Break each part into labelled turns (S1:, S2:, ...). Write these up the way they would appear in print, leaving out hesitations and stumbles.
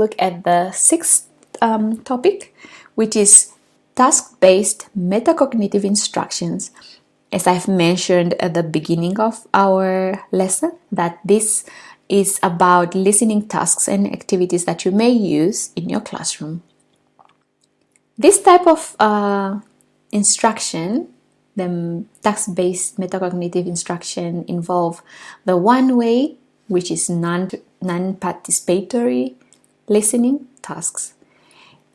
S1: Look at the sixth topic, which is task-based metacognitive instructions. As I've mentioned at the beginning of our lesson, that this is about listening tasks and activities that you may use in your classroom. This type of instruction, the task-based metacognitive instruction, involve the OneWay, which is non-participatory listening tasks.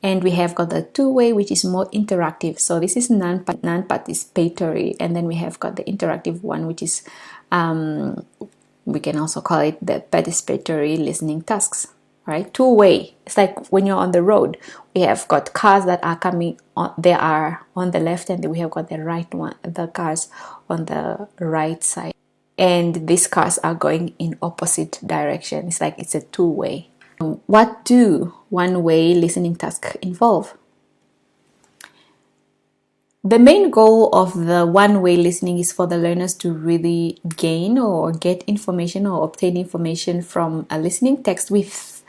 S1: And we have got the Twoway, which is more interactive. So this is non-participatory. And then we have got the interactive one, which is, we can also call it the participatory listening tasks, right? Twoway. It's like when you're on the road, we have got cars that are coming on, they are on the left, and then we have got the right one, the cars on the right side. And these cars are going in opposite direction. It's like it's a two-way. What do one-way listening tasks involve? The main goal of the one-way listening is for the learners to really gain or get information or obtain information from a listening text with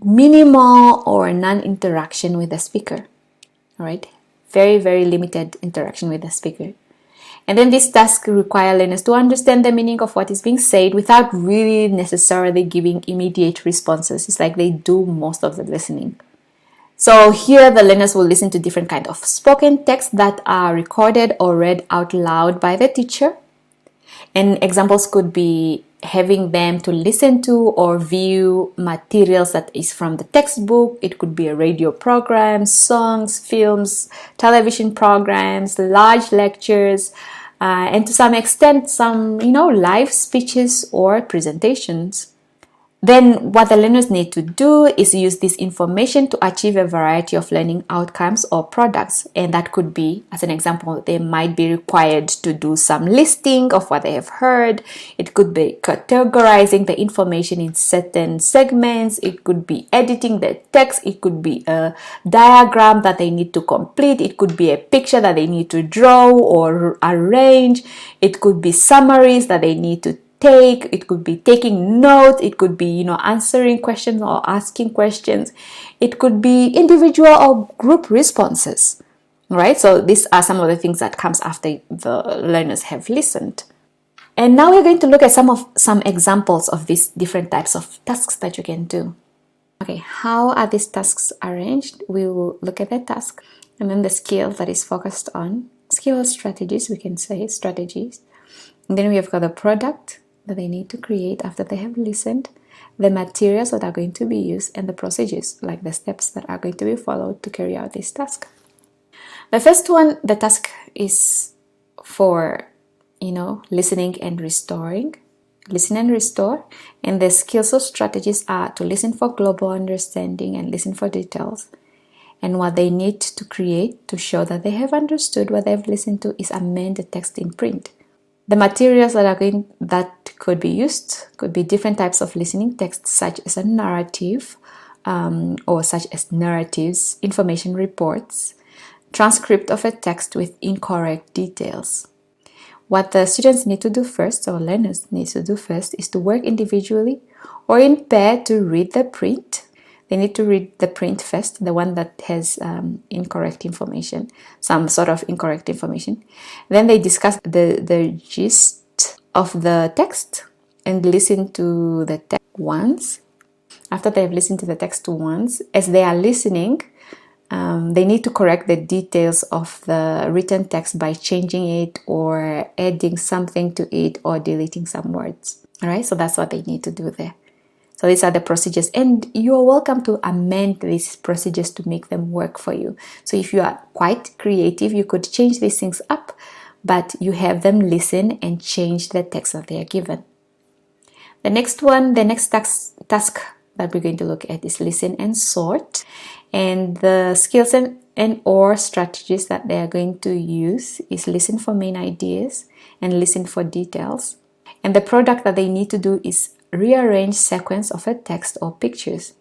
S1: minimal or non-interaction with the speaker. All right, very, very limited interaction with the speaker. And then this task requires learners to understand the meaning of what is being said without really necessarily giving immediate responses. It's like they do most of the listening. So here the learners will listen to different kinds of spoken texts that are recorded or read out loud by the teacher. And examples could be having them to listen to or view materials that is from the textbook. It could be a radio program, songs, films, television programs, large lectures, and to some extent some live speeches or presentations. Then what the learners need to do is use this information to achieve a variety of learning outcomes or products. And that could be, as an example, they might be required to do some listing of what they have heard. It could be categorizing the information in certain segments. It could be editing the text. It could be a diagram that they need to complete. It could be a picture that they need to draw or arrange. It could be summaries that they need to take. It could be taking notes. It could be answering questions or asking questions. It could be individual or group responses, right? So these are some of the things that comes after the learners have listened. And now we're going to look at some examples of these different types of tasks that you can do. Okay, how are these tasks arranged? We will look at the task and then the skill that is focused on. Skill strategies, we can say strategies. And then we have got the product that they need to create after they have listened, the materials that are going to be used, and the procedures, like the steps that are going to be followed to carry out this task. The first one, the task is for, listening and restoring. Listen and restore. And the skills or strategies are to listen for global understanding and listen for details. And what they need to create to show that they have understood what they've listened to is amend the text in print. The materials that could be used could be different types of listening texts, such as a narrative, or such as narratives, information reports, transcript of a text with incorrect details. What the students need to do first, or learners need to do first, is to work individually or in pair to read the print. They need to read the print first, the one that has incorrect information, some sort of incorrect information. Then they discuss the gist of the text and listen to the text once. After they have listened to the text once, as they are listening, they need to correct the details of the written text by changing it or adding something to it or deleting some words. All right, so that's what they need to do there. So these are the procedures, and you are welcome to amend these procedures to make them work for you. So if you are quite creative, you could change these things up, but you have them listen and change the text that they are given. The next task that we're going to look at is listen and sort. And the skills and or strategies that they are going to use is listen for main ideas and listen for details. And the product that they need to do is rearrange sequence of a text or pictures.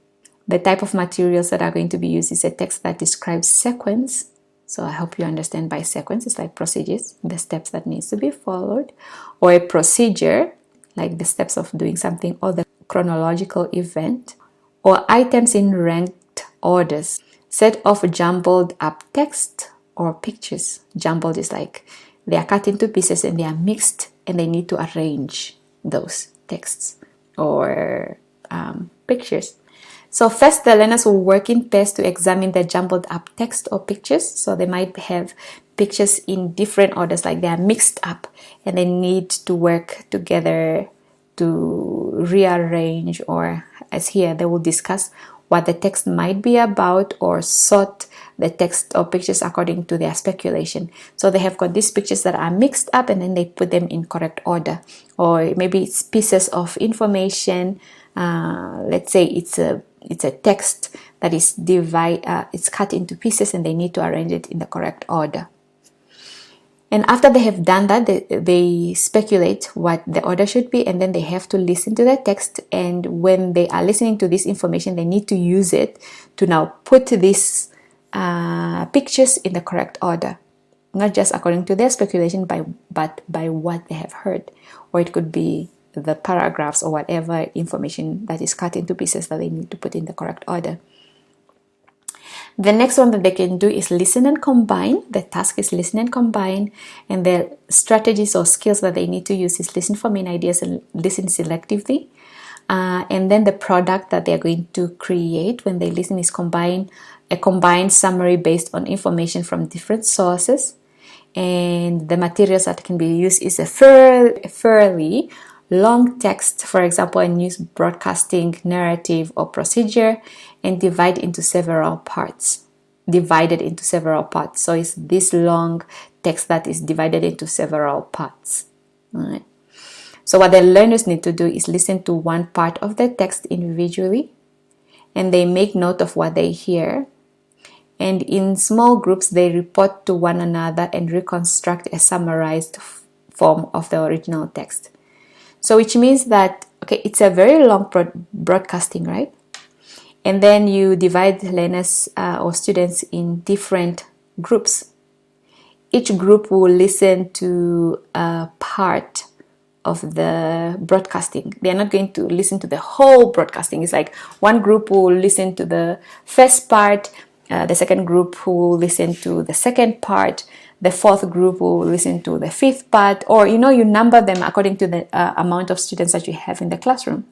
S1: The type of materials that are going to be used is a text that describes sequence. So I hope you understand by sequence, it's like procedures, the steps that needs to be followed, or a procedure, like the steps of doing something or the chronological event, or items in ranked orders, set of jumbled up text or pictures. Jumbled is like they are cut into pieces and they are mixed and they need to arrange those texts or pictures. So first, the learners will work in pairs to examine the jumbled up text or pictures. So they might have pictures in different orders, like they are mixed up and they need to work together to rearrange, or as here, they will discuss what the text might be about or sort the text or pictures according to their speculation. So they have got these pictures that are mixed up and then they put them in correct order. Or maybe it's pieces of information. Let's say it's a text that is it's cut into pieces and they need to arrange it in the correct order. And after they have done that, they speculate what the order should be, and then they have to listen to the text. And when they are listening to this information, they need to use it to now put these pictures in the correct order, not just according to their speculation, but by what they have heard. Or it could be the paragraphs or whatever information that is cut into pieces that they need to put in the correct order. The next one that they can do is listen and combine. The task is listen and combine, and the strategies or skills that they need to use is listen for main ideas and listen selectively. And then the product that they're going to create when they listen is a combined summary based on information from different sources. And the materials that can be used is a fairly long text, for example, a news broadcasting narrative or procedure, and divided into several parts. So it's this long text that is divided into several parts. All right. So what the learners need to do is listen to one part of the text individually, and they make note of what they hear. And in small groups, they report to one another and reconstruct a summarized form of the original text. So which means that, okay, it's a very long broadcasting, right? And then you divide learners or students in different groups. Each group will listen to a part of the broadcasting. They are not going to listen to the whole broadcasting. It's like one group will listen to the first part, the second group will listen to the second part, the fourth group will listen to the fifth part, or you number them according to the amount of students that you have in the classroom.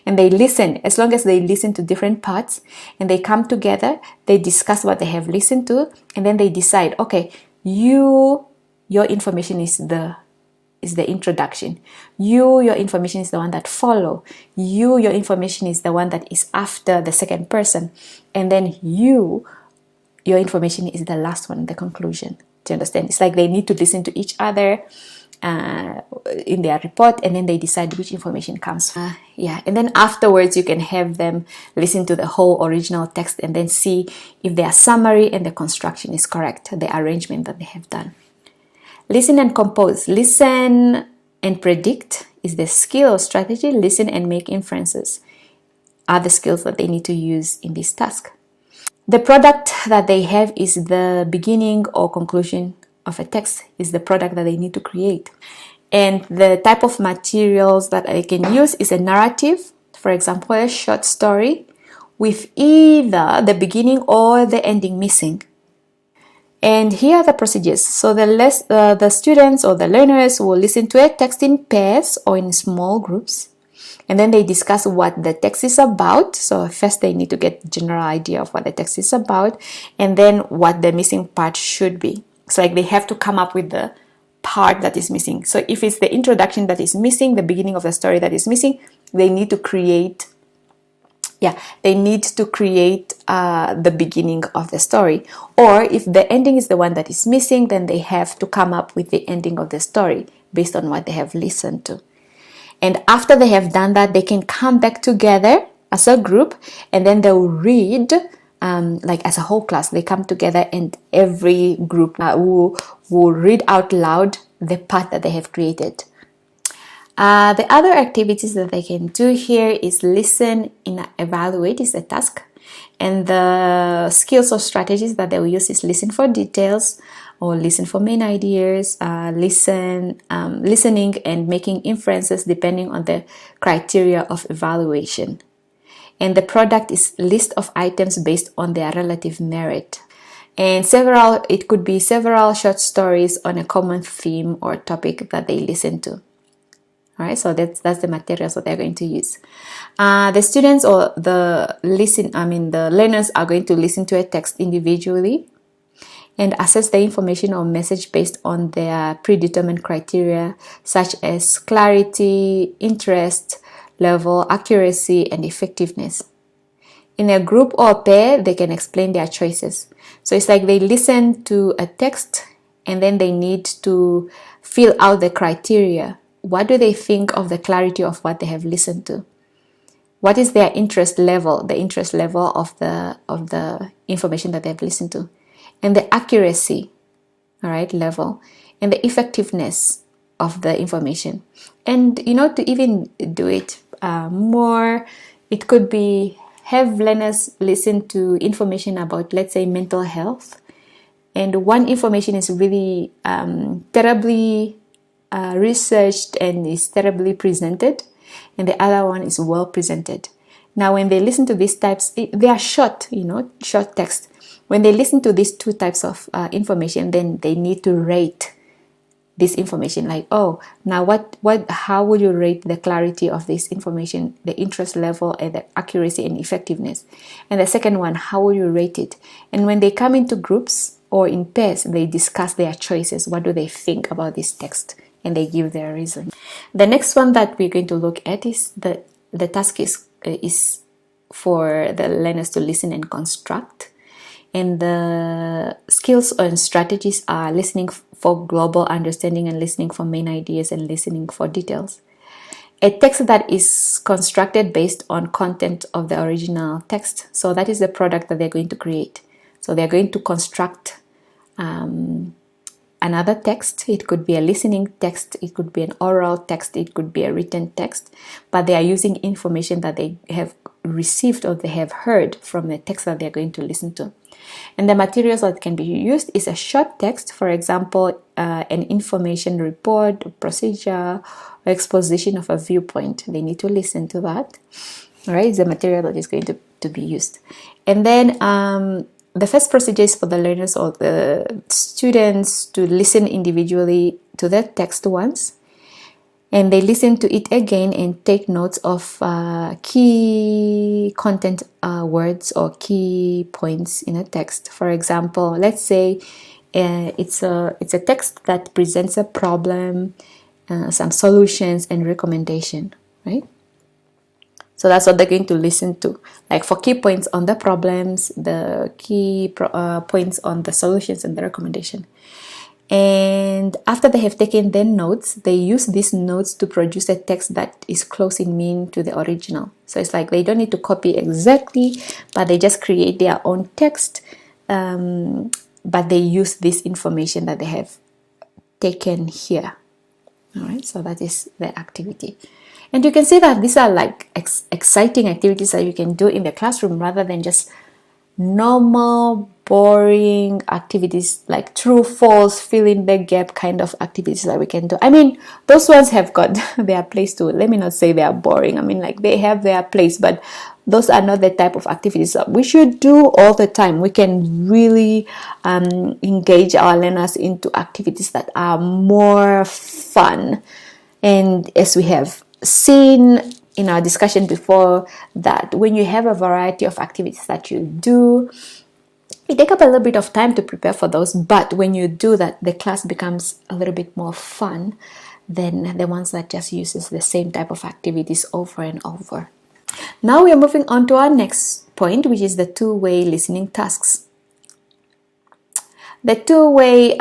S1: And they listen, as long as they listen to different parts and they come together, they discuss what they have listened to, and then they decide, okay, your information is the introduction. Your information is the one that follow. Your information is the one that is after the second person. And then your information is the last one, the conclusion. Do you understand? It's like they need to listen to each other in their report, and then they decide which information comes. And then afterwards you can have them listen to the whole original text and then see if their summary and the construction is correct, the arrangement that they have done. Listen and compose. Listen and predict is the skill or strategy. Listen and make inferences are the skills that they need to use in this task. The product that they have is the beginning or conclusion of a text, is the product that they need to create. And the type of materials that I can use is a narrative, for example, a short story with either the beginning or the ending missing. And here are the procedures. So the students or the learners will listen to a text in pairs or in small groups. And then they discuss what the text is about. So first they need to get a general idea of what the text is about, and then what the missing part should be. It's like they have to come up with the part that is missing. So if it's the introduction that is missing, the beginning of the story that is missing, they need to create the beginning of the story. Or if the ending is the one that is missing, then they have to come up with the ending of the story based on what they have listened to. And after they have done that, they can come back together as a group, and then they will read, as a whole class. They come together and every group will read out loud the part that they have created. The other activities that they can do here is listen and evaluate is a task. And the skills or strategies that they will use is listen for details, or listen for main ideas, listening and making inferences depending on the criteria of evaluation. And the product is list of items based on their relative merit. And it could be several short stories on a common theme or topic that they listen to. All right, so that's the materials that they're going to use. The students or the learners are going to listen to a text individually and assess the information or message based on their predetermined criteria, such as clarity, interest level, accuracy, and effectiveness. In a group or pair, they can explain their choices. So it's like they listen to a text and then they need to fill out the criteria. What do they think of the clarity of what they have listened to? What is their interest level, the interest level of the information that they've listened to? And the accuracy, all right, level, and the effectiveness of the information. And, to even do it more, it could be have learners listen to information about, let's say, mental health. And one information is really terribly researched and is terribly presented, and the other one is well presented. Now, when they listen to these types, they are short, short text. When they listen to these two types of information, then they need to rate this information. Like, how would you rate the clarity of this information, the interest level, and the accuracy and effectiveness? And the second one, how will you rate it? And when they come into groups or in pairs, they discuss their choices. What do they think about this text? And they give their reason. The next one that we're going to look at is the task is for the learners to listen and construct. And the skills and strategies are listening for global understanding and listening for main ideas and listening for details. A text that is constructed based on content of the original text. So that is the product that they're going to create. So they're going to construct another text. It could be a listening text, it could be an oral text, it could be a written text, but they are using information that they have received or they have heard from the text that they're going to listen to. And the materials that can be used is a short text, for example, an information report, procedure, or exposition of a viewpoint. They need to listen to that. All right, it's the material that is going to be used. And then the first procedure is for the learners or the students to listen individually to the text once. And they listen to it again and take notes of key content words or key points in a text. For example, let's say it's a text that presents a problem, some solutions and recommendation, right? So that's what they're going to listen to. Like for key points on the problems, the key points on the solutions and the recommendation. And after they have taken their notes, they use these notes to produce a text that is close in meaning to the original. So it's like they don't need to copy exactly, but they just create their own text. But they use this information that they have taken here. All right, so that is the activity. And you can see that these are like exciting activities that you can do in the classroom rather than just normal, boring activities like true, false, fill in the gap kind of activities that we can do. I mean, those ones have got their place too. Let me not say they are boring. I mean, like they have their place, but those are not the type of activities that we should do all the time. We can really engage our learners into activities that are more fun. And as we have seen in our discussion before, that when you have a variety of activities that you do, it takes up a little bit of time to prepare for those, but when you do that, the class becomes a little bit more fun than the ones that just uses the same type of activities over and over. Now we are moving on to our next point, which is the two-way listening tasks. The two-way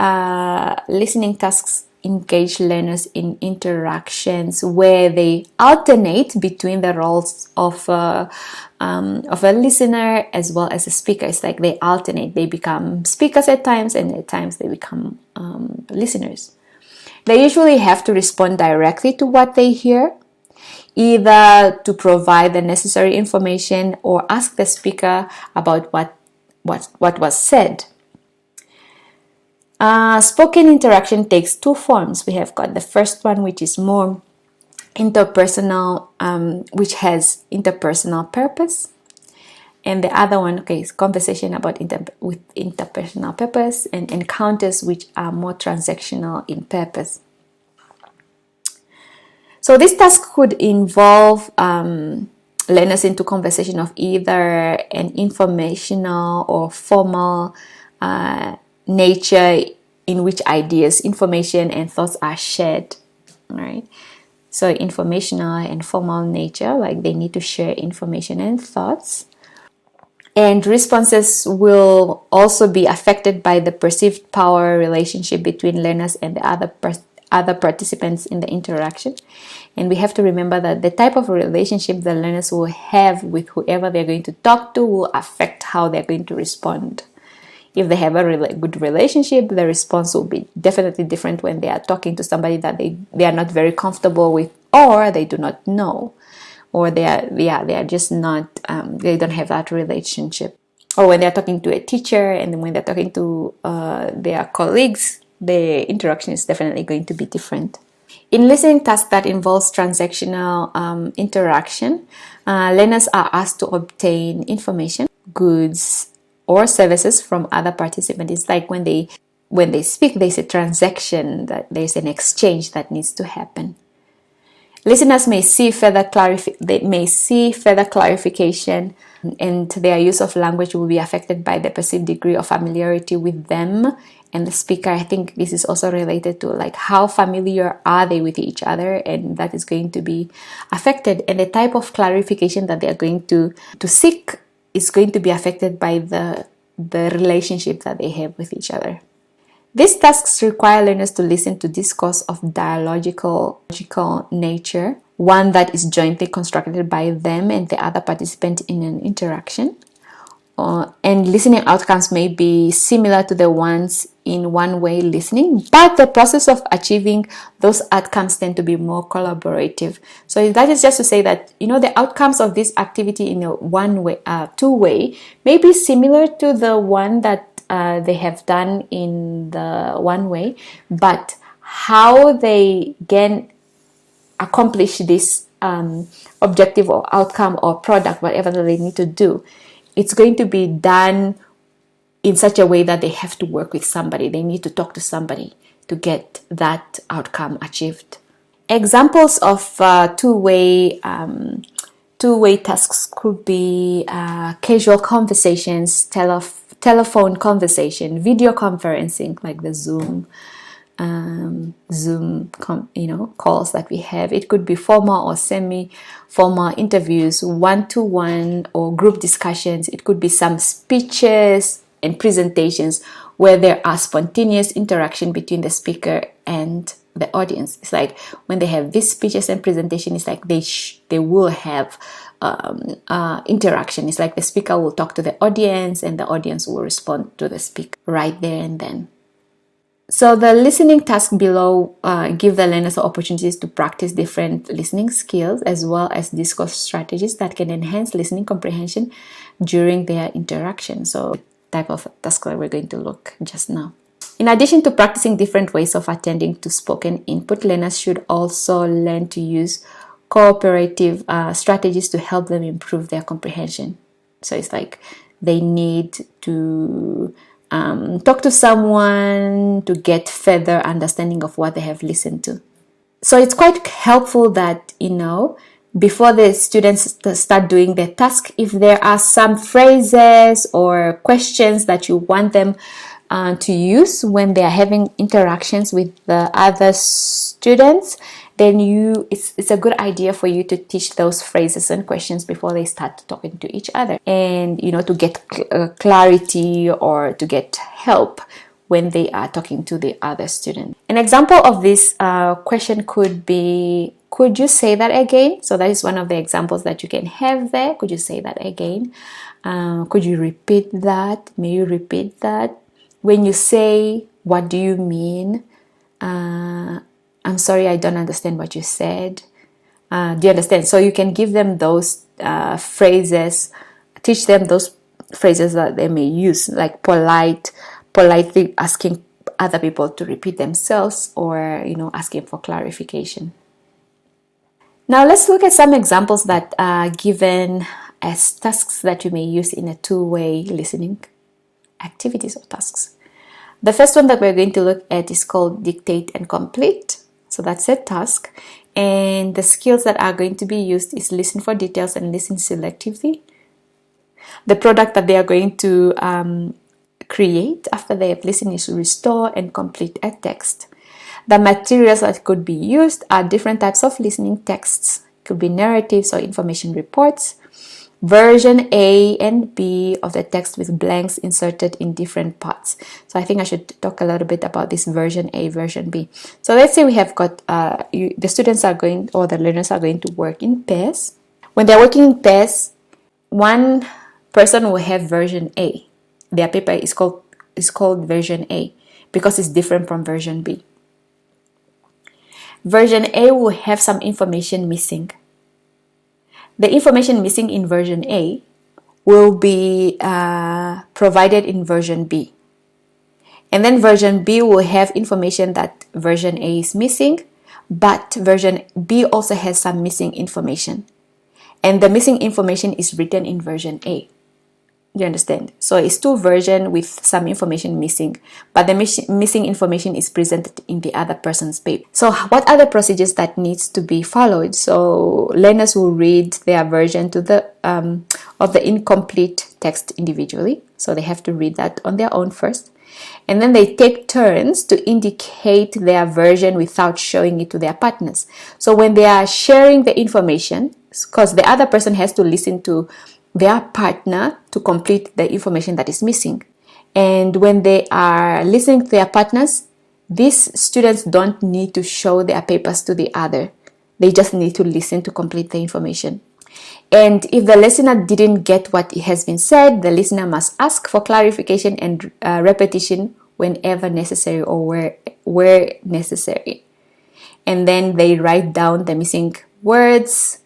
S1: listening tasks engage learners in interactions where they alternate between the roles of a listener as well as a speaker. It's like they alternate. They become speakers at times, and at times they become listeners. They usually have to respond directly to what they hear, either to provide the necessary information or ask the speaker about what was said. Spoken interaction takes two forms. We have got the first one, which is more interpersonal, which has interpersonal purpose. And the other one, okay, is conversation about with interpersonal purpose, and encounters which are more transactional in purpose. So this task could involve learners into conversation of either an informational or formal nature, in which ideas, information, and thoughts are shared, right? So informational and formal nature, like they need to share information and thoughts. And responses will also be affected by the perceived power relationship between learners and the other participants in the interaction. And we have to remember that the type of relationship the learners will have with whoever they're going to talk to will affect how they're going to respond. If they have a good relationship, the response will be definitely different when they are talking to somebody that they are not very comfortable with, or they do not know, or they are just not, they don't have that relationship. Or when they're talking to a teacher, and when they're talking to their colleagues, the interaction is definitely going to be different. In listening tasks that involves transactional interaction, learners are asked to obtain information, goods, or services from other participants. It's like when they speak, there's a transaction, that there's an exchange that needs to happen. Listeners may see further clarification, and their use of language will be affected by the perceived degree of familiarity with them and the speaker. I think this is also related to like how familiar are they with each other, and that is going to be affected. And the type of clarification that they are going to seek is going to be affected by the relationship that they have with each other. These tasks require learners to listen to discourse of dialogical nature, one that is jointly constructed by them and the other participant in an interaction. And listening outcomes may be similar to the ones in one-way listening, but the process of achieving those outcomes tend to be more collaborative. So that is just to say that, the outcomes of this activity in a two-way may be similar to the one that they have done in the one-way, but how they can accomplish this objective or outcome or product, whatever they need to do, it's going to be done in such a way that they have to work with somebody. They need to talk to somebody to get that outcome achieved. Examples of two-way tasks could be casual conversations, telephone conversation, video conferencing, like the Zoom calls that we have. It could be formal or semi-formal interviews, one-to-one or group discussions. It could be some speeches and presentations where there are spontaneous interaction between the speaker and the audience. It's like when they have these speeches and presentation, it's like they will have interaction. It's like the speaker will talk to the audience and the audience will respond to the speaker right there and then. So the listening task below give the learners opportunities to practice different listening skills as well as discourse strategies that can enhance listening comprehension during their interaction. So type of task that we're going to look just now. In addition to practicing different ways of attending to spoken input, learners should also learn to use cooperative strategies to help them improve their comprehension. So it's like they need to talk to someone to get further understanding of what they have listened to. So it's quite helpful that, before the students start doing their task, if there are some phrases or questions that you want them to use when they are having interactions with the other students, then it's a good idea for you to teach those phrases and questions before they start talking to each other, and to get clarity or to get help when they are talking to the other student. An example of this question could be, could you say that again? So that is one of the examples that you can have there. Could you say that again? Could you repeat that? May you repeat that? When you say, what do you mean? I'm sorry, I don't understand what you said. Do you understand? So you can give them those phrases, teach them those phrases that they may use, like politely asking other people to repeat themselves, or asking for clarification. Now let's look at some examples that are given as tasks that you may use in a two-way listening activities or tasks. The first one that we're going to look at is called dictate and complete. So that's a task. And the skills that are going to be used is listen for details and listen selectively. The product that they are going to create after they have listened is restore and complete a text. The materials that could be used are different types of listening texts. It could be narratives or information reports. Version A and B of the text with blanks inserted in different parts. So I think I should talk a little bit about this version A, version B. So let's say we have got, the students are going, or the learners are going to work in pairs. When they're working in pairs, one person will have version A. Their paper is called version A because it's different from version B. Version A will have some information missing. The information missing in version A will be provided in version B. And then version B will have information that version A is missing, but version B also has some missing information. And the missing information is written in version A. You understand? So it's two versions with some information missing, but the missing information is presented in the other person's paper. So what are the procedures that needs to be followed? So learners will read their version to the of the incomplete text individually. So they have to read that on their own first. And then they take turns to indicate their version without showing it to their partners. So when they are sharing the information, because the other person has to listen to their partner to complete the information that is missing. And when they are listening to their partners, these students don't need to show their papers to the other. They just need to listen to complete the information. And if the listener didn't get what has been said, the listener must ask for clarification and repetition whenever necessary or where necessary. And then they write down the missing words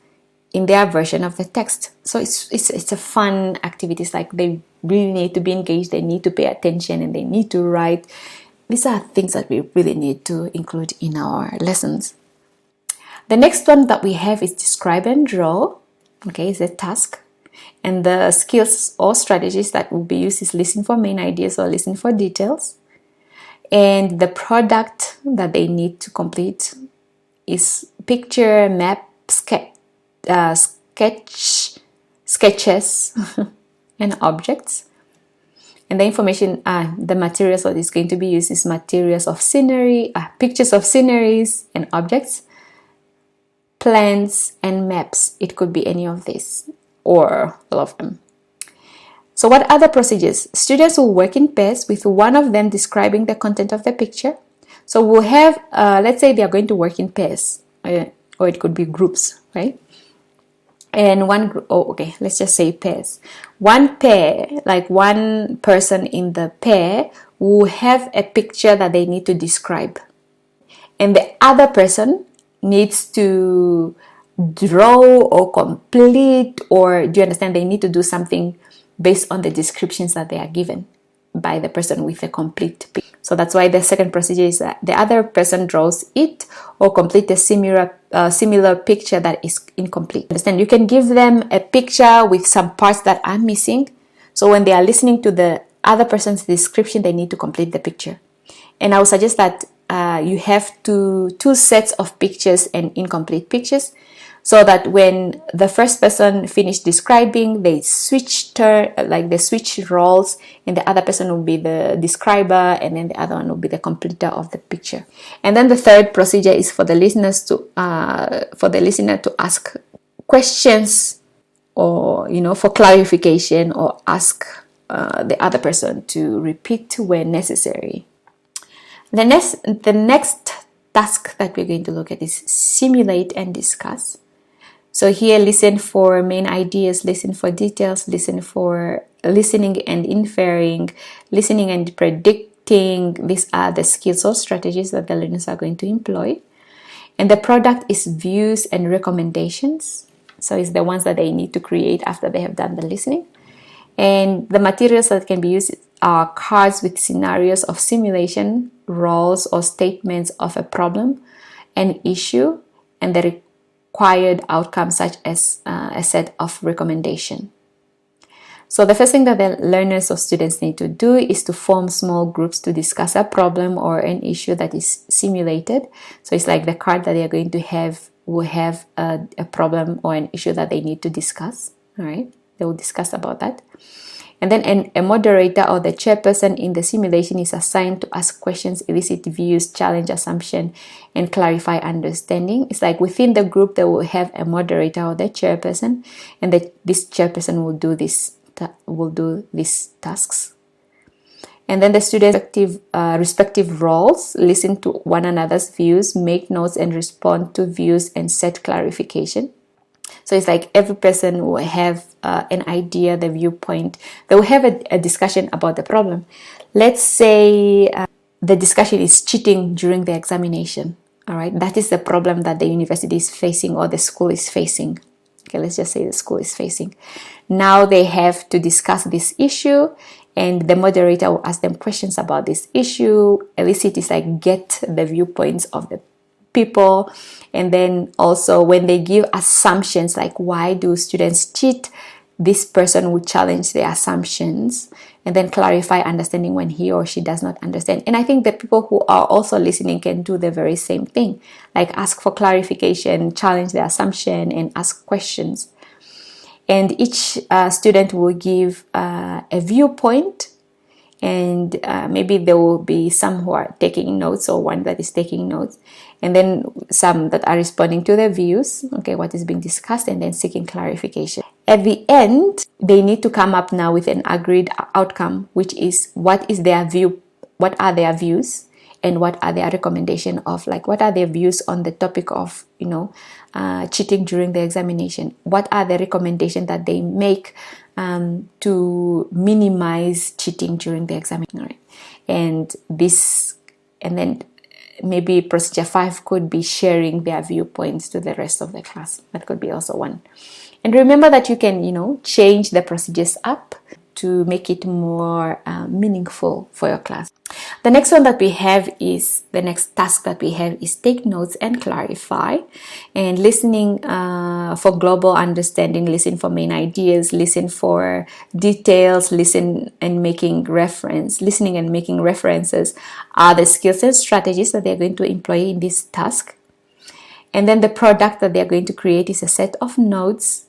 S1: in their version of the text. So it's a fun activity. It's like they really need to be engaged, they need to pay attention, and they need to write. These are things that we really need to include in our lessons. The next one that we have is describe and draw. Okay, it's a task. And the skills or strategies that will be used is listen for main ideas or listen for details. And the product that they need to complete is picture, map, sketches and objects. And the information, the materials that is going to be used is materials of scenery, pictures of sceneries and objects, plans and maps. It could be any of these or all of them. So what are the procedures? Students will work in pairs with one of them describing the content of the picture. So we'll have, let's say they are going to work in pairs, or it could be groups, right? And one group, let's just say pairs. One pair, like one person in the pair, will have a picture that they need to describe. And the other person needs to draw or complete, or do you understand? They need to do something based on the descriptions that they are given by the person with a complete picture. So that's why the second procedure is that the other person draws it or complete a similar picture that is incomplete. Understand? You can give them a picture with some parts that are missing. So when they are listening to the other person's description, they need to complete the picture. And I would suggest that you have two sets of pictures and incomplete pictures, so that when the first person finished describing, they switch roles, and the other person will be the describer, and then the other one will be the completer of the picture. And then the third procedure is for the listener to ask questions, or for clarification, or ask the other person to repeat when necessary. The next task that we're going to look at is simulate and discuss. So here, listen for main ideas, listen for details, listen for listening and inferring, listening and predicting. These are the skills or strategies that the learners are going to employ. And the product is views and recommendations. So it's the ones that they need to create after they have done the listening. And the materials that can be used are cards with scenarios of simulation, roles or statements of a problem, an issue, and the required outcomes such as a set of recommendation. So the first thing that the learners or students need to do is to form small groups to discuss a problem or an issue that is simulated. So it's like the card that they are going to have will have a problem or an issue that they need to discuss. All right, they will discuss about that. And then a moderator or the chairperson in the simulation is assigned to ask questions, elicit views, challenge assumption, and clarify understanding. It's like within the group they will have a moderator or the chairperson, and this chairperson will do these tasks. And then the students' respective roles listen to one another's views, make notes and respond to views, and set clarification. So it's like every person will have an idea, the viewpoint. They will have a discussion about the problem. Let's say the discussion is cheating during the examination. All right, that is the problem that the university is facing or the school is facing. Okay, let's just say the school is facing. Now they have to discuss this issue, and the moderator will ask them questions about this issue. Elicit is like get the viewpoints of the people. And then also when they give assumptions like why do students cheat, this person will challenge the assumptions and then clarify understanding when he or she does not understand. And I think the people who are also listening can do the very same thing, like ask for clarification, challenge the assumption, and ask questions. And each student will give a viewpoint, and maybe there will be some who are taking notes or one that is taking notes, and then some that are responding to the views, okay, what is being discussed, and then seeking clarification. At the end, they need to come up now with an agreed outcome, which is what is their view, what are their views, and what are their recommendation of, like, what are their views on the topic of, cheating during the examination. What are the recommendations that they make to minimize cheating during the examination? Right? And then maybe procedure 5 could be sharing their viewpoints to the rest of the class. That could be also one. And remember that you can, change the procedures up to make it more meaningful for your class. The next one that we have is, the next task that we have is take notes and clarify. And listening for global understanding, listen for main ideas, listen for details, listening and making references are the skills and strategies that they're going to employ in this task. And then the product that they're going to create is a set of notes,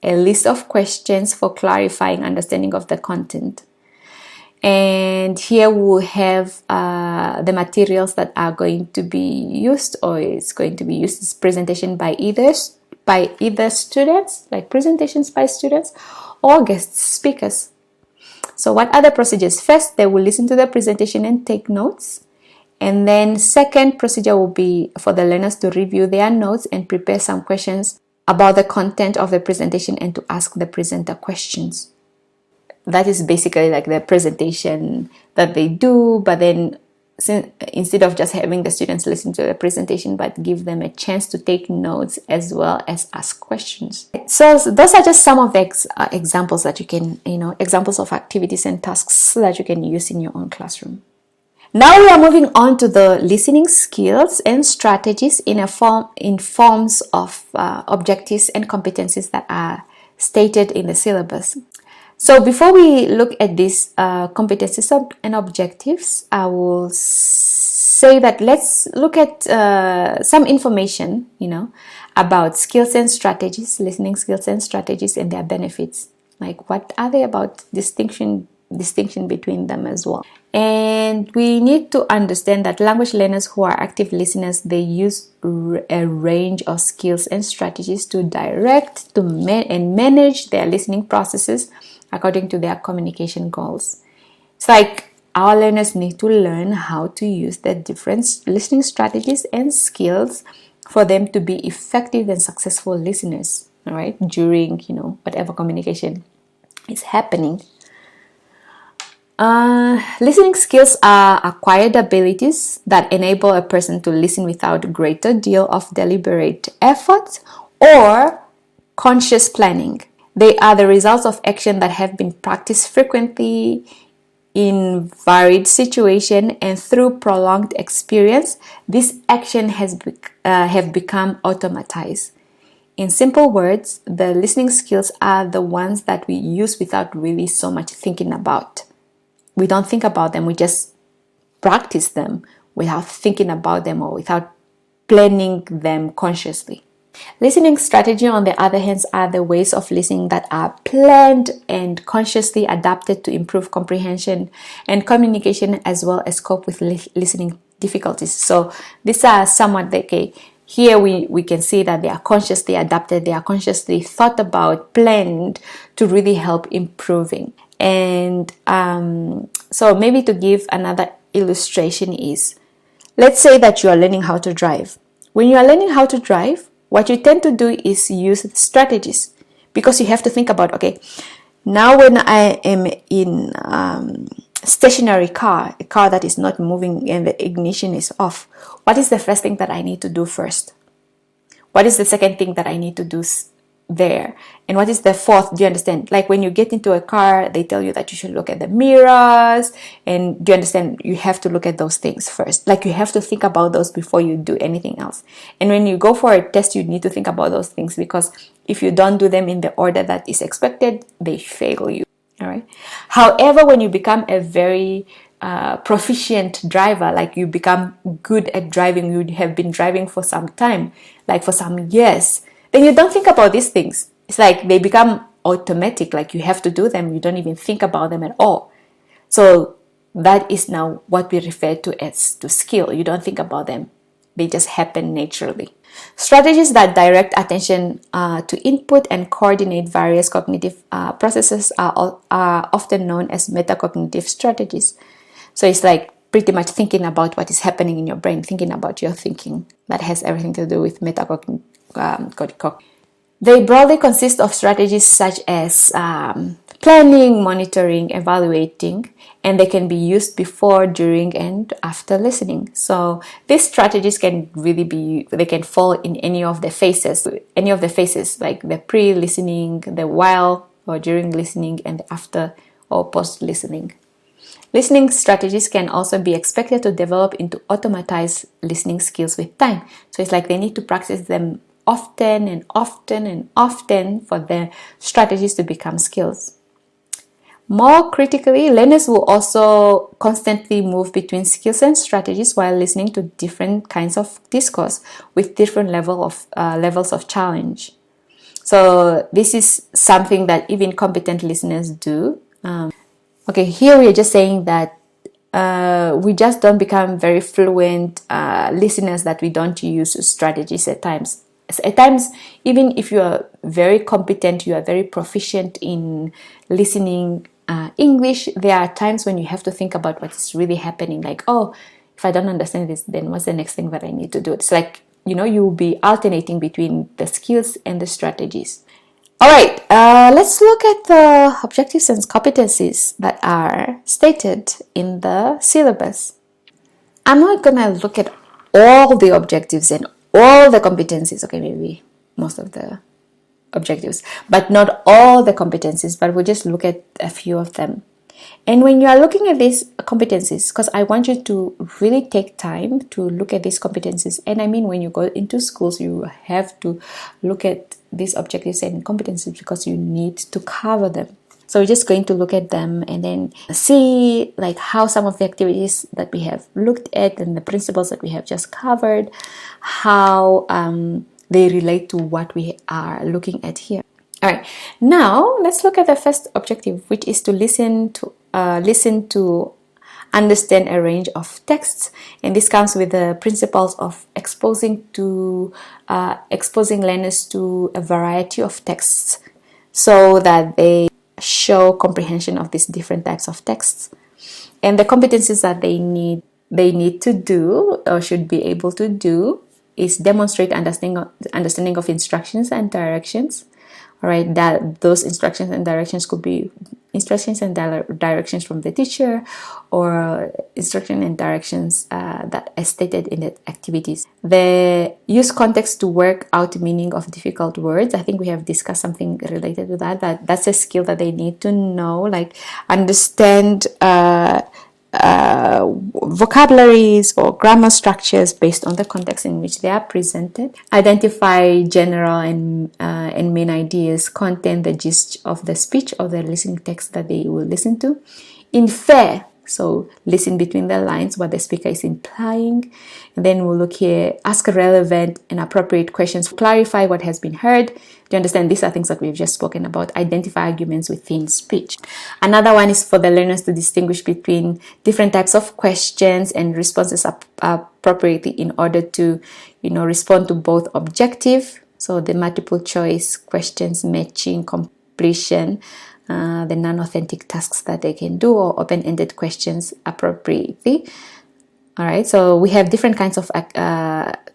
S1: a list of questions for clarifying understanding of the content. And here we'll have the materials that are going to be used, or it's going to be used as presentation by either students, like presentations by students, or guest speakers. So what are the procedures? First, they will listen to the presentation and take notes. And then second procedure will be for the learners to review their notes and prepare some questions about the content of the presentation and to ask the presenter questions. That is basically like the presentation that they do, but then instead of just having the students listen to the presentation, but give them a chance to take notes as well as ask questions. So those are just some of the examples that you can, examples of activities and tasks that you can use in your own classroom. Now we are moving on to the listening skills and strategies in forms of objectives and competencies that are stated in the syllabus. So before we look at these competencies and objectives, I will say that let's look at some information, about skills and strategies, listening skills and strategies and their benefits. Like, what are they about, distinction between them as well. And we need to understand that language learners who are active listeners, they use a range of skills and strategies to direct and manage their listening processes according to their communication goals. It's like our learners need to learn how to use the different listening strategies and skills for them to be effective and successful listeners, all right, during, whatever communication is happening. Listening skills are acquired abilities that enable a person to listen without a greater deal of deliberate effort or conscious planning. They are the results of action that have been practiced frequently in varied situations, and through prolonged experience, this action have become automatized. in simple words, the listening skills are the ones that we use without really so much thinking about. We don't think about them, we just practice them without thinking about them or without planning them consciously. Listening strategy, on the other hand, are the ways of listening that are planned and consciously adapted to improve comprehension and communication, as well as cope with listening difficulties. So these are somewhat okay. Here we can see that they are consciously adapted, they are consciously thought about, planned to really help improving. And so maybe to give another illustration is, let's say that you are learning how to drive. When you are learning how to drive, what you tend to do is use strategies, because you have to think about, okay, now when I am in stationary car, a car that is not moving and the ignition is off, what is the first thing that I need to do first? What is the second thing that I need to do there? And what is the fourth? Do you understand? Like when you get into a car, they tell you that you should look at the mirrors, and do you understand? You have to look at those things first. Like you have to think about those before you do anything else. And when you go for a test, you need to think about those things, because if you don't do them in the order that is expected, they fail you. All right. However, when you become a very proficient driver, like you become good at driving, you have been driving for some time, like for some years, then you don't think about these things. It's like they become automatic, like you have to do them. You don't even think about them at all. So that is now what we refer to as to skill. You don't think about them. They just happen naturally. Strategies that direct attention to input and coordinate various cognitive processes are often known as metacognitive strategies. So it's like pretty much thinking about what is happening in your brain, thinking about your thinking. That has everything to do with metacognitive. They broadly consist of strategies such as planning, monitoring, evaluating, and they can be used before, during, and after listening. So these strategies can really they can fall in any of the phases, like the pre-listening, the while or during listening, and the after or post-listening. Listening strategies can also be expected to develop into automatized listening skills with time. So it's like they need to practice them often and often and often for the strategies to become skills. More critically, learners will also constantly move between skills and strategies while listening to different kinds of discourse with different levels of challenge. So this is something that even competent listeners do. Okay, here we are just saying that we just don't become very fluent listeners, that we don't use strategies at times. At times, even if you are very competent, you are very proficient in listening English, there are times when you have to think about what is really happening. Like, oh, if I don't understand this, then what's the next thing that I need to do? It's like, you'll be alternating between the skills and the strategies. All right, let's look at the objectives and competencies that are stated in the syllabus. I'm not going to look at all the objectives and all the competencies. Okay, maybe most of the objectives, but not all the competencies, but we'll just look at a few of them. And when you are looking at these competencies, because I want you to really take time to look at these competencies, and I mean when you go into schools, you have to look at these objectives and competencies because you need to cover them. So we're just going to look at them and then see like how some of the activities that we have looked at and the principles that we have just covered, how they relate to what we are looking at here. All right, now let's look at the first objective, which is to listen to understand a range of texts, and this comes with the principles of exposing learners to a variety of texts so that they show comprehension of these different types of texts. And the competencies that they need to do or should be able to do is demonstrate understanding of instructions and directions. All right, that those instructions and directions could be instructions and directions from the teacher, or instruction and directions that are stated in the activities. They use context to work out the meaning of difficult words. I think we have discussed something related to that. That's a skill that they need to know, like understand vocabularies or grammar structures based on the context in which they are presented. Identify general and main ideas, content, the gist of the speech or the listening text that they will listen to. Infer, so listen between the lines what the speaker is implying. And then we'll look here, ask relevant and appropriate questions, clarify what has been heard. Do you understand? These are things that we've just spoken about. Identify arguments within speech. Another one is for the learners to distinguish between different types of questions and responses appropriately in order to, respond to both objective, so the multiple choice questions, matching, completion, the non-authentic tasks that they can do, or open-ended questions appropriately. All right, so we have different kinds of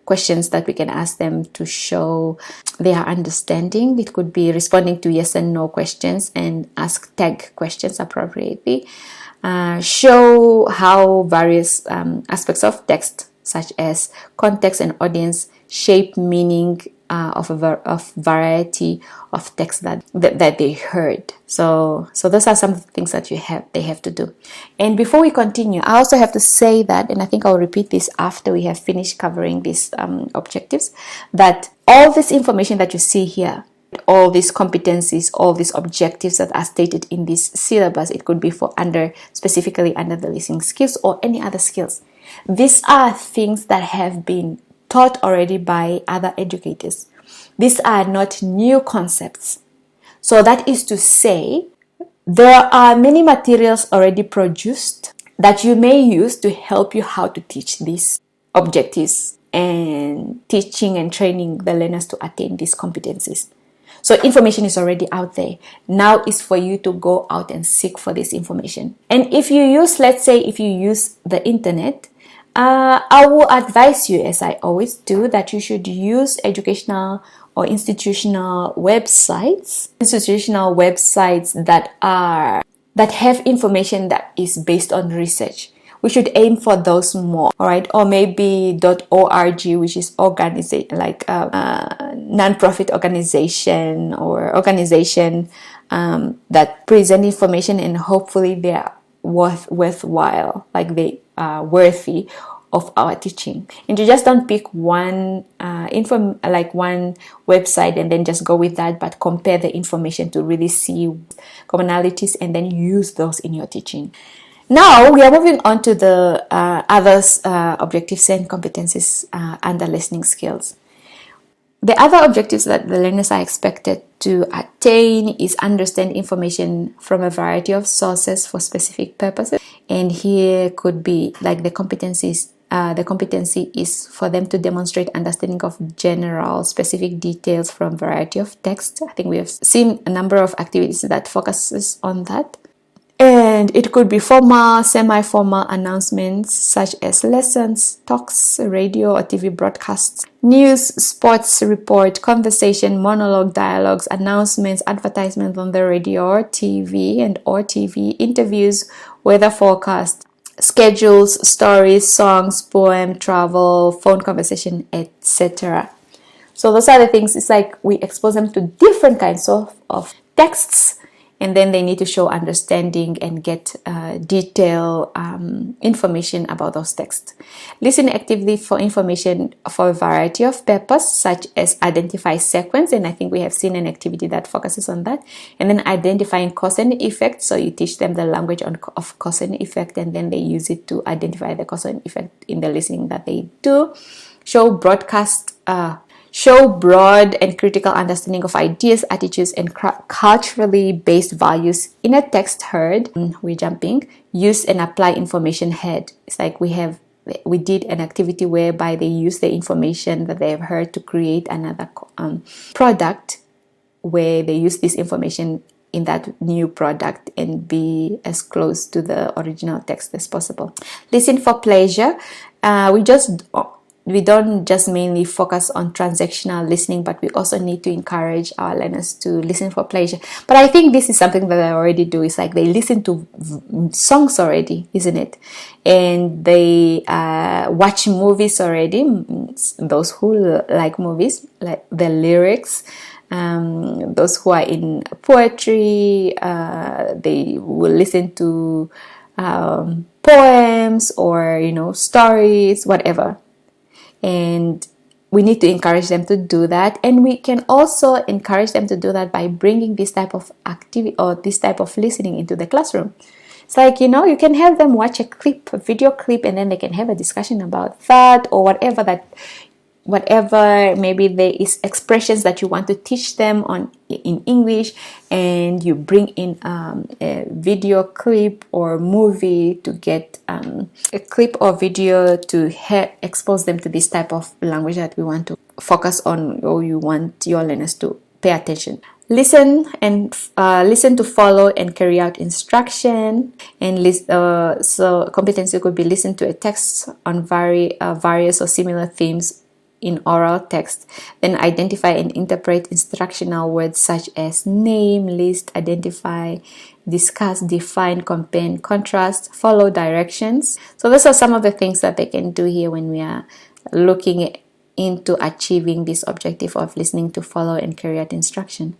S1: questions that we can ask them to show their understanding. It could be responding to yes and no questions and ask tag questions appropriately. Show how various aspects of text, such as context and audience, shape meaning of variety of text that they heard. So those are some of the things that they have to do. And before we continue, I also have to say that, and I think I'll repeat this after we have finished covering these objectives, that all this information that you see here, all these competencies, all these objectives that are stated in this syllabus, it could be for specifically under the listening skills or any other skills. These are things that have been taught already by other educators. These are not new concepts. So that is to say, there are many materials already produced that you may use to help you how to teach these objectives and teaching and training the learners to attain these competencies. So information is already out there. Now is for you to go out and seek for this information. And if you use, let's say, if you use the internet, I will advise you, as I always do, that you should use educational or institutional websites that have information that is based on research. We should aim for those more, all right? Or maybe .org, which is non-profit organization or organization that present information, and hopefully they are worthwhile, like they are worthy of our teaching. And you just don't pick one one website and then just go with that, but compare the information to really see commonalities and then use those in your teaching. Now we are moving on to the others objectives and competencies under listening skills. The other objectives that the learners are expected to attain is understand information from a variety of sources for specific purposes. And here could be like the competencies. The competency is for them to demonstrate understanding of general, specific details from a variety of texts. I think we have seen a number of activities that focuses on that. And it could be formal, semi-formal announcements such as lessons, talks, radio or TV broadcasts, news, sports report, conversation, monologue, dialogues, announcements, advertisements on the radio or TV interviews, weather forecast, schedules, stories, songs, poem, travel, phone conversation, etc. So those are the things. It's like we expose them to different kinds of texts, and then they need to show understanding and get detailed information about those texts. Listen actively for information for a variety of purposes, such as identify sequence, and I think we have seen an activity that focuses on that. And then identifying cause and effect, so you teach them the language of cause and effect, and then they use it to identify the cause and effect in the listening that they do. Show broad and critical understanding of ideas, attitudes, and culturally based values in a text heard. We're jumping. Use and apply information heard. It's like we did an activity whereby they use the information that they have heard to create another product, where they use this information in that new product and be as close to the original text as possible. Listen for pleasure. We don't just mainly focus on transactional listening, but we also need to encourage our learners to listen for pleasure. But I think this is something that I already do. It's like they listen to songs already, isn't it? And they watch movies already. Those who like movies, like the lyrics. Those who are in poetry, they will listen to poems or, stories, whatever. And we need to encourage them to do that. And we can also encourage them to do that by bringing this type of activity or this type of listening into the classroom. It's like, you can have them watch a video clip, and then they can have a discussion about that or whatever maybe there is expressions that you want to teach them in English, and you bring in a video clip or movie to get a clip or video to expose them to this type of language that we want to focus on, or you want your learners to pay attention. Listen to follow and carry out instruction. And so competency could be listen to a text on various or similar themes in oral text, then identify and interpret instructional words such as name, list, identify, discuss, define, compare, contrast, follow directions. So those are some of the things that they can do here when we are looking into achieving this objective of listening to follow and carry out instruction.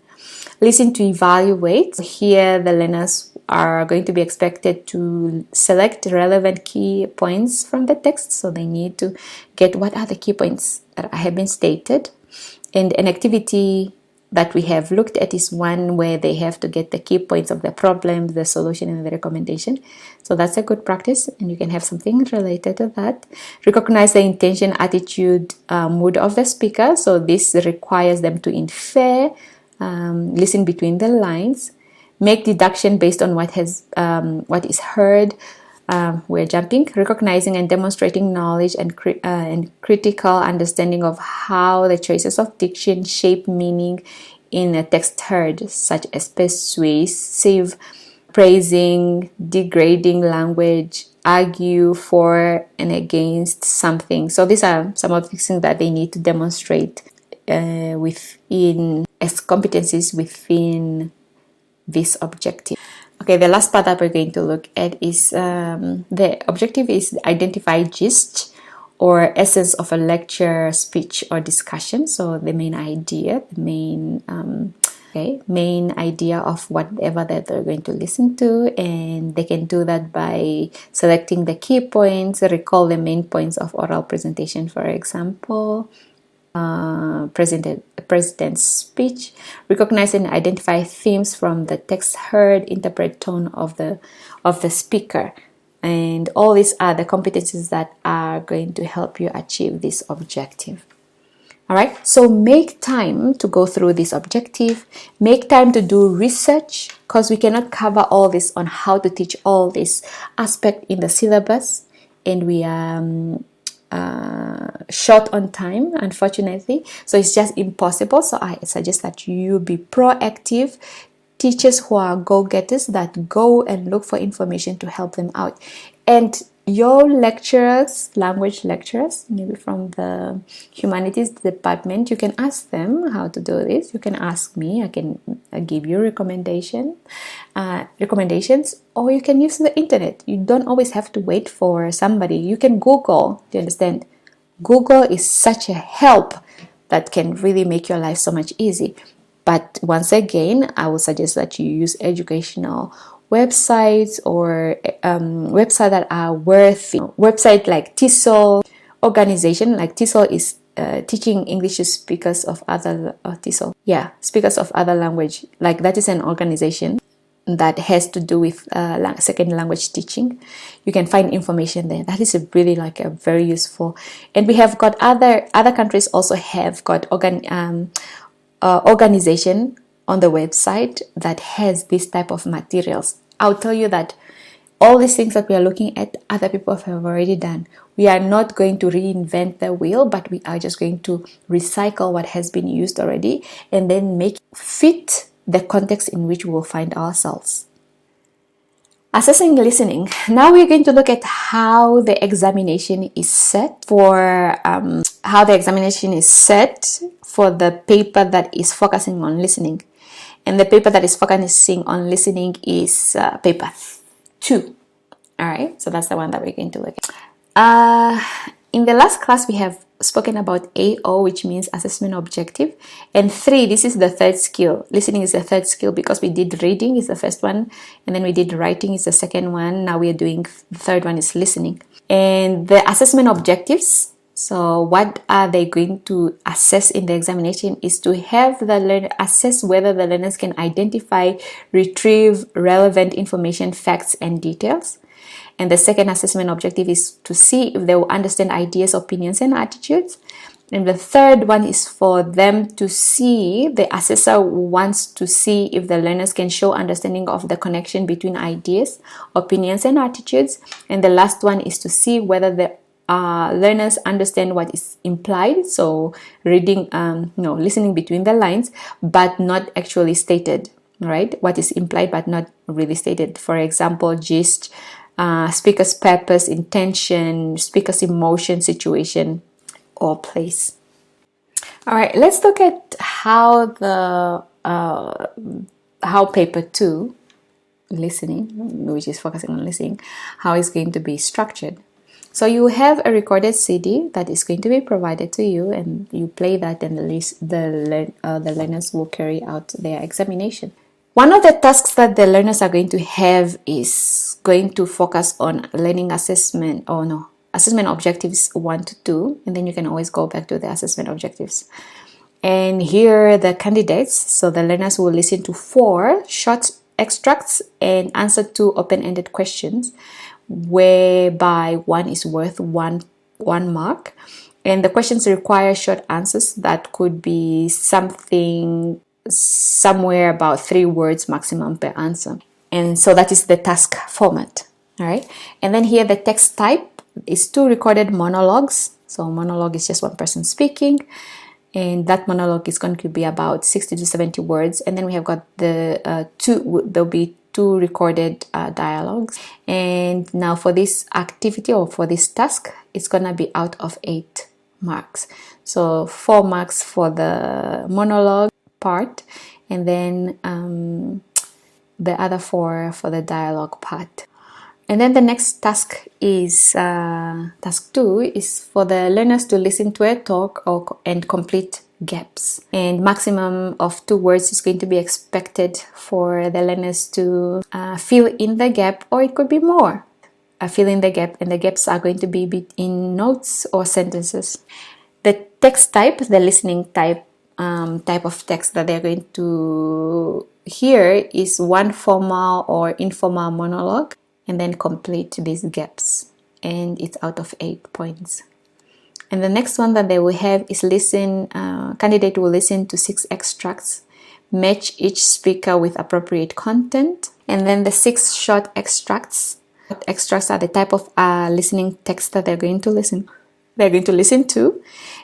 S1: Listen to evaluate. Here the learners are going to be expected to select relevant key points from the text. So they need to get what are the key points that have been stated. And an activity that we have looked at is one where they have to get the key points of the problem, the solution, and the recommendation. So that's a good practice, and you can have something related to that. Recognize the intention, attitude, mood of the speaker. So this requires them to infer, listen between the lines, make deduction based on what is heard. We're jumping, recognizing and demonstrating knowledge and critical understanding of how the choices of diction shape meaning in a text heard, such as persuasive, praising, degrading language, argue for and against something. So these are some of the things that they need to demonstrate within as competencies within this objective. Okay, the last part that we're going to look at is the objective is identify gist or essence of a lecture, speech, or discussion. So the main idea, main idea of whatever that they're going to listen to, and they can do that by selecting the key points, recall the main points of oral presentation, for example. President's speech, recognize and identify themes from the text heard, interpret tone of the speaker, and all these are the competencies that are going to help you achieve this objective. All right, so make time to go through this objective, make time to do research, because we cannot cover all this on how to teach all this aspect in the syllabus, and we are short on time, unfortunately, so it's just impossible. So I suggest that you be proactive, teachers who are go-getters that go and look for information to help them out. And your lecturers, language lecturers, maybe from the humanities department, you can ask them how to do this. You can ask me, I can give you recommendations, or you can use the internet. You don't always have to wait for somebody. You can Google. Do you understand? Google is such a help that can really make your life so much easy. But once again, I would suggest that you use educational websites or websites that are worthy. Website like TESOL, organization like TESOL is teaching English to speakers of other speakers of other language. Like that is an organization that has to do with second language teaching. You can find information there. That is really like a very useful. And we have got other countries also have got organization on the website that has this type of materials. I'll tell you that all these things that we are looking at, other people have already done. We are not going to reinvent the wheel, but we are just going to recycle what has been used already and then make it fit the context in which we will find ourselves. Assessing listening. Now we're going to look at how the examination is set for the paper that is focusing on listening. And the paper that is focusing on listening is paper 2. All right, so that's the one that we're going to look at. In the last class, we have spoken about AO, which means assessment objective. And 3, this is the third skill. Listening is the third skill because we did reading is the first one, and then we did writing is the second one. Now we are doing the third one is listening. And the assessment objectives, so what are they going to assess in the examination is to have the learner assess whether the learners can identify, retrieve relevant information, facts, and details. And the second assessment objective is to see if they will understand ideas, opinions, and attitudes. And the third one is for them to see, the assessor wants to see if the learners can show understanding of the connection between ideas, opinions, and attitudes. And the last one is to see whether the learners understand what is implied, so reading, listening between the lines, but not actually stated, right? What is implied but not really stated. For example, gist, speaker's purpose, intention, speaker's emotion, situation, or place. All right, let's look at how the how paper 2, listening, which is focusing on listening, how it's going to be structured. So you have a recorded CD that is going to be provided to you, and you play that, and the learners will carry out their examination. One of the tasks that the learners are going to have is going to focus on learning assessment, assessment objectives 1 to 2, and then you can always go back to the assessment objectives. And here are the candidates. So the learners will listen to 4 short extracts and answer 2 open-ended questions, whereby 1 is worth one mark. And the questions require short answers that could be somewhere about 3 words maximum per answer. And so that is the task format. All right. And then here the text type is 2 recorded monologues. So monologue is just one person speaking, and that monologue is going to be about 60 to 70 words. And then we have got the there'll be 2 recorded dialogues. And now for this activity or for this task, it's gonna be out of 8 marks. So 4 marks for the monologue part, and then the other 4 for the dialogue part. And then the next task is task 2 is for the learners to listen to a talk and complete gaps. And maximum of 2 words is going to be expected for the learners to fill in the gap, or it could be more. Fill in the gap, and the gaps are going to be in notes or sentences. The text type, the listening type of text that they're going to hear is 1 formal or informal monologue, and then complete these gaps, and it's out of 8 points. And the next one that they will have is candidate will listen to 6 extracts, match each speaker with appropriate content, and then the 6 short extracts. Extracts are the type of listening text that they're going to listen to,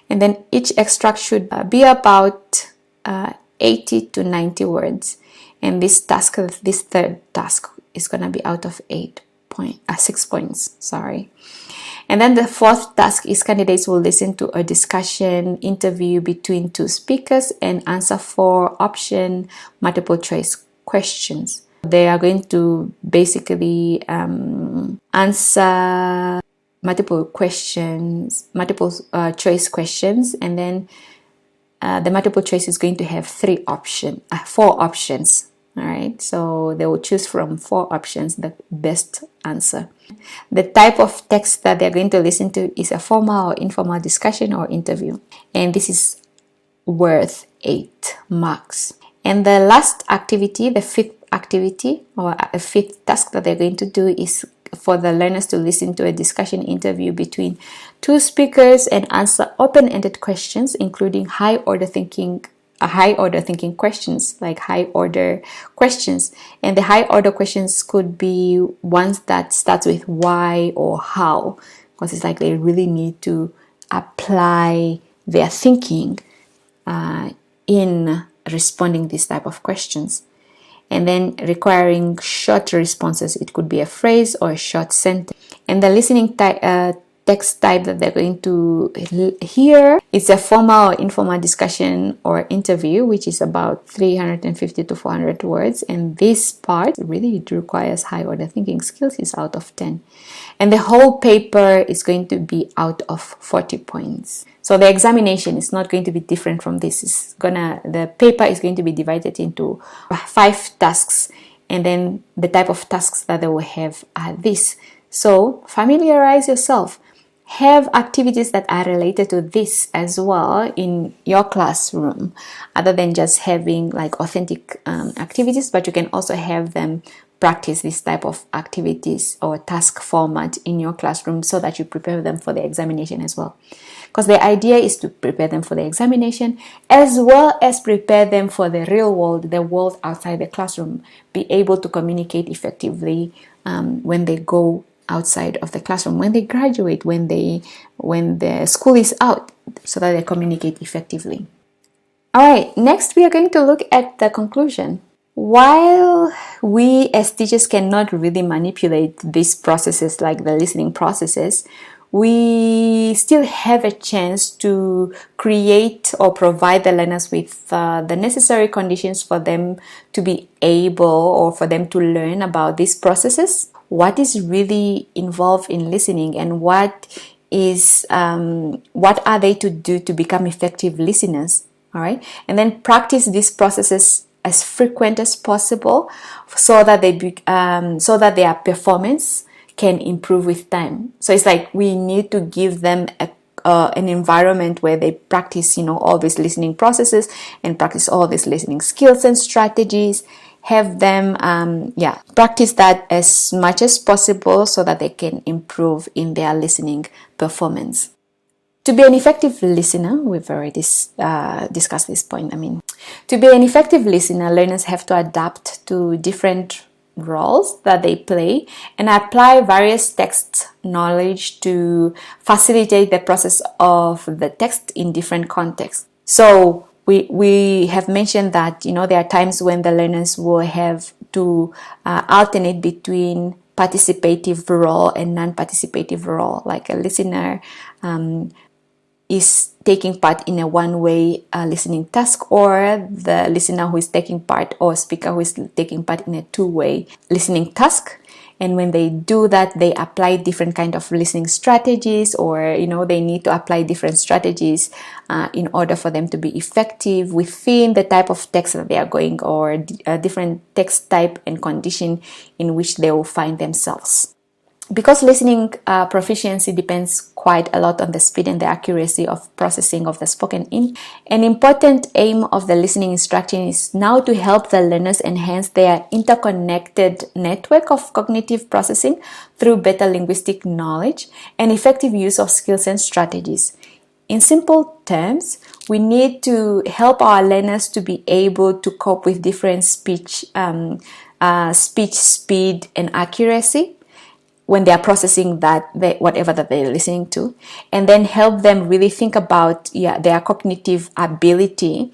S1: and then each extract should be about 80 to 90 words. And this third task is going to be out of 6 points. Sorry. And then the 4th task is candidates will listen to a discussion interview between 2 speakers and answer 4 option multiple choice questions. They are going to basically answer multiple choice questions, and then the multiple choice is going to have 4 options. All right, so they will choose from 4 options the best answer. The type of text that they're going to listen to is a formal or informal discussion or interview, and this is worth 8 marks. And the last activity, the 5th activity or a 5th task that they're going to do is for the learners to listen to a discussion interview between 2 speakers and answer open-ended questions, including high-order thinking questions, like high-order questions. And the high-order questions could be ones that starts with why or how, because it's like they really need to apply their thinking in responding this type of questions. And then requiring short responses. It could be a phrase or a short sentence. And the listening text type that they're going to hear. It's a formal or informal discussion or interview, which is about 350 to 400 words. And this part really requires high order thinking skills, is out of 10. And the whole paper is going to be out of 40 points. So the examination is not going to be different from this. The paper is going to be divided into 5 tasks, and then the type of tasks that they will have are this. So familiarize yourself. Have activities that are related to this as well in your classroom, other than just having like authentic activities, but you can also have them practice this type of activities or task format in your classroom so that you prepare them for the examination as well. Because the idea is to prepare them for the examination as well as prepare them for the real world, the world outside the classroom, be able to communicate effectively when they go outside of the classroom, when they graduate, when the school is out, so that they communicate effectively. All right, next we are going to look at the conclusion. While we as teachers cannot really manipulate these processes like the listening processes, we still have a chance to create or provide the learners with the necessary conditions for them to be able or for them to learn about these processes, what is really involved in listening, and what are they to do to become effective listeners. All right, and then practice these processes as frequent as possible so that their performance can improve with time. So it's like we need to give them an environment where they practice, all these listening processes and practice all these listening skills and strategies. Have them, practice that as much as possible so that they can improve in their listening performance. To be an effective listener, we've already discussed this point. To be an effective listener, learners have to adapt to different roles that they play and apply various text knowledge to facilitate the process of the text in different contexts. So we have mentioned that, there are times when the learners will have to alternate between participative role and non-participative role, like a listener is taking part in a one-way listening task, or the listener who is taking part or speaker who is taking part in a two-way listening task. And when they do that, they apply different kind of listening strategies, or they need to apply different strategies in order for them to be effective within the type of text that they are going, or different text type and condition in which they will find themselves. Because listening proficiency depends quite a lot on the speed and the accuracy of processing of the spoken in, an important aim of the listening instruction is now to help the learners enhance their interconnected network of cognitive processing through better linguistic knowledge and effective use of skills and strategies. In simple terms, we need to help our learners to be able to cope with different speech speed and accuracy when they are processing whatever that they're listening to, and then help them really think about their cognitive ability.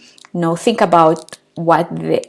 S1: Think about what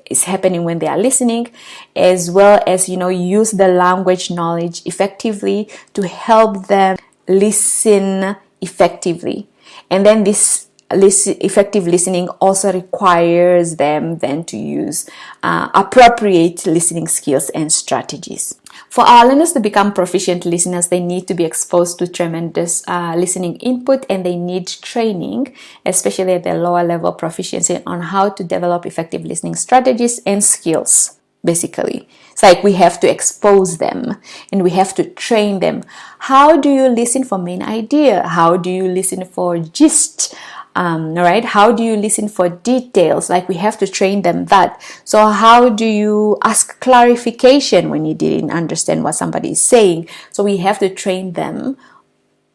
S1: is happening when they are listening, as well as use the language knowledge effectively to help them listen effectively. And then this effective listening also requires them then to use appropriate listening skills and strategies. For our learners to become proficient listeners, they need to be exposed to tremendous listening input, and they need training, especially at the lower level proficiency, on how to develop effective listening strategies and skills. Basically, it's like we have to expose them and we have to train them. How do you listen for main idea? How do you listen for gist? Right? How do you listen for details? Like, we have to train them that. So how do you ask clarification when you didn't understand what somebody is saying? So we have to train them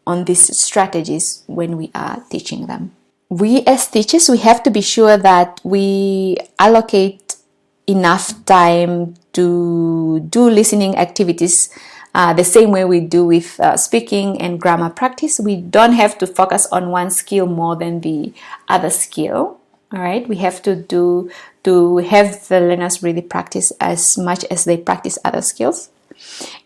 S1: on these strategies when we are teaching them. We as teachers, we have to be sure that we allocate enough time to do listening activities the same way we do with speaking and grammar practice. We don't have to focus on one skill more than the other skill. All right, we have to have the learners really practice as much as they practice other skills.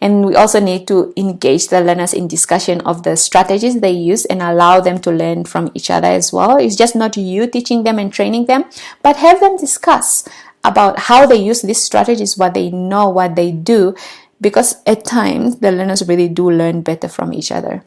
S1: And we also need to engage the learners in discussion of the strategies they use and allow them to learn from each other as well. It's just not you teaching them and training them, but have them discuss about how they use these strategies, what they know, what they do, because at times the learners really do learn better from each other.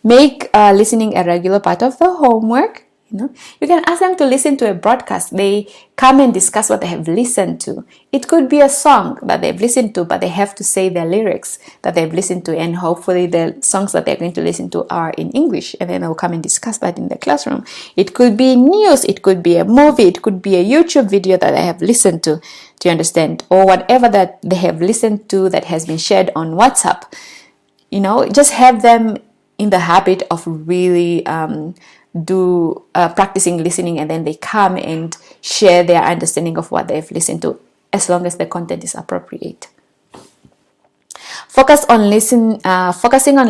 S1: Make listening a regular part of the homework. You can ask them to listen to a broadcast. They come and discuss what they have listened to. It could be a song that they've listened to, but they have to say their lyrics that they've listened to, and hopefully the songs that they're going to listen to are in English, and then they'll come and discuss that in the classroom. It could be news, it could be a movie, it could be a YouTube video that they have listened to. Do you understand? Or whatever that they have listened to that has been shared on WhatsApp. Just have them in the habit of really practicing listening, and then they come and share their understanding of what they've listened to, as long as the content is appropriate. Focusing on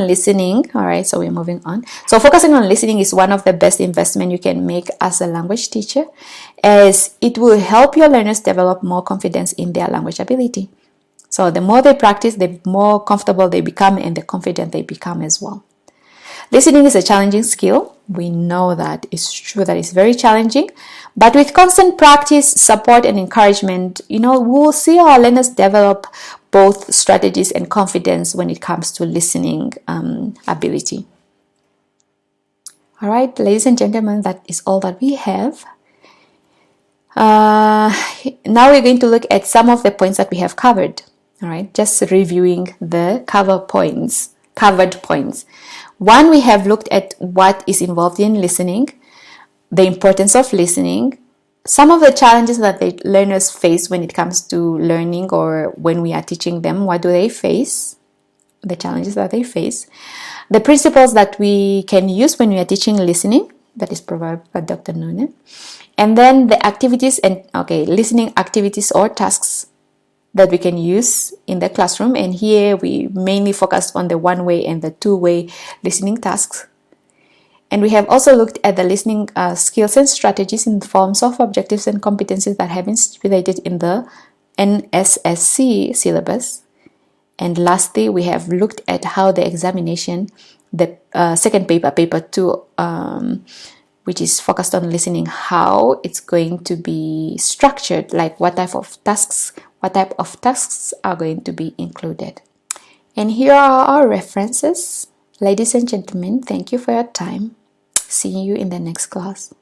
S1: listening. All right, so we're moving on. So focusing on listening is one of the best investment you can make as a language teacher, as it will help your learners develop more confidence in their language ability. So the more they practice, the more comfortable they become and the confident they become as well. Listening is a challenging skill. We know that it's true that it's very challenging, but with constant practice, support, and encouragement, we'll see our learners develop both strategies and confidence when it comes to listening ability. All right, ladies and gentlemen, that is all that we have. Now we're going to look at some of the points that we have covered. All right, just reviewing the covered points. One, we have looked at what is involved in listening, the importance of listening, some of the challenges that the learners face when it comes to learning, or when we are teaching them. What do they face? The challenges that they face. The principles that we can use when we are teaching listening, that is provided by Dr. Nune. And then the activities listening activities or tasks that we can use in the classroom. And here we mainly focused on the one-way and the two-way listening tasks. And we have also looked at the listening skills and strategies in the forms of objectives and competencies that have been stipulated in the NSSC syllabus. And lastly, we have looked at how the examination, the second paper, paper 2, which is focused on listening, how it's going to be structured, like what type of tasks are going to be included. And here are our references. Ladies and gentlemen, thank you for your time. See you in the next class.